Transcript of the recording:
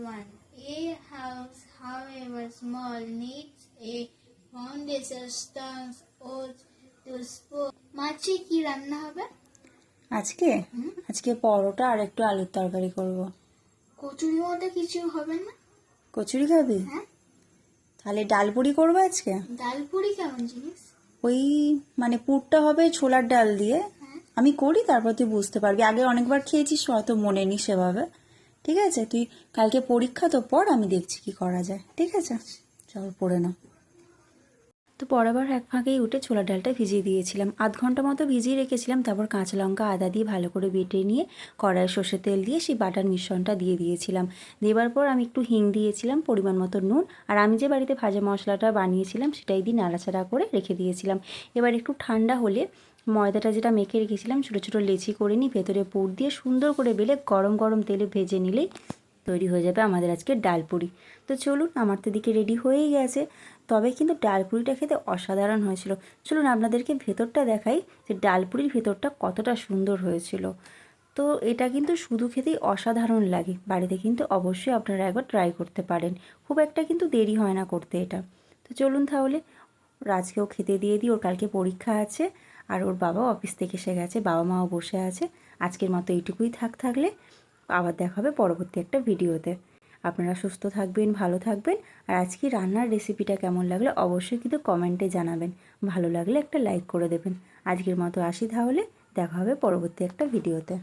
One. A house, however small, needs a foundation, stones, oats to support. মাছে কি রান্না হবে? আজকে পরোটা আর একটু আলুর তরকারি করব। কচুরির মধ্যে কিছু হবে না? কচুরি খাবি? হ্যাঁ। তাহলে ডালপুরি করবো আজকে। ডালপুরি কেমন জিনিস? ওই মানে পুরটা হবে ছোলার ডাল দিয়ে। আমি করি, তারপর তুই বুঝতে পারবি। আগে অনেকবার খেয়েছিস, হয়তো মনে নি সেভাবে। ঠিক আছে, তুই কালকে পরীক্ষা তো পড়, আমি দেখছি কি করা যায়। ঠিক আছে, চল পড়ে নাও। তো পরেরবার এক ফাঁকেই উঠে ছোলার ডালটা ভিজিয়ে দিয়েছিলাম, আধ ঘন্টা মতো ভিজিয়ে রেখেছিলাম। তারপর কাঁচা লঙ্কা আদা দিয়ে ভালো করে বেটে নিয়ে কড়াইয়ে সর্ষের তেল দিয়ে সেই বাটার মিশ্রণটা দিয়ে দিয়েছিলাম। দেবার পর আমি একটু হিং দিয়েছিলাম, পরিমাণ মতো নুন, আর আমি যে বাড়িতে ভাজা মশলাটা বানিয়েছিলাম সেটাই দিয়ে নাড়াচাড়া করে রেখে দিয়েছিলাম। এবার একটু ঠান্ডা হলে ময়দাটা যেটা মেখে রেখেছিলাম ছোটো ছোটো লেচি করে নিই, ভেতরে পুর দিয়ে সুন্দর করে বেলে গরম গরম তেলে ভেজে নিলেই তৈরি হয়ে যাবে আমাদের আজকে ডালপুরি। তো চলুন, আমার তো দিকে রেডি হয়েই গেছে। তবে কিন্তু ডালপুরিটা খেতে অসাধারণ হয়েছিল। চলুন আপনাদেরকে ভেতরটা দেখাই যে ডালপুরির ভেতরটা কতটা সুন্দর হয়েছিল। তো এটা কিন্তু শুধু খেতেই অসাধারণ লাগে। বাড়িতে কিন্তু অবশ্যই আপনারা একবার ট্রাই করতে পারেন। খুব একটা কিন্তু দেরি হয় না করতে এটা। তো চলুন তাহলে রাজকেও খেতে দিয়ে দিই, ওর কালকে পরীক্ষা আছে। আর ওর বাবাও অফিস থেকে এসে গেছে, বাবা মাও বসে আছে। আজকের মতো এইটুকুই থাকলে আবার দেখা হবে পরবর্তী একটা ভিডিওতে। আপনারা সুস্থ থাকবেন, ভালো থাকবেন। আর আজকে রান্নার রেসিপিটা কেমন লাগলো অবশ্যই কিন্তু কমেন্টে জানাবেন। ভালো লাগলে একটা লাইক করে দেবেন। আজকের মতো আসি তাহলে, দেখা হবে পরবর্তী একটা ভিডিওতে।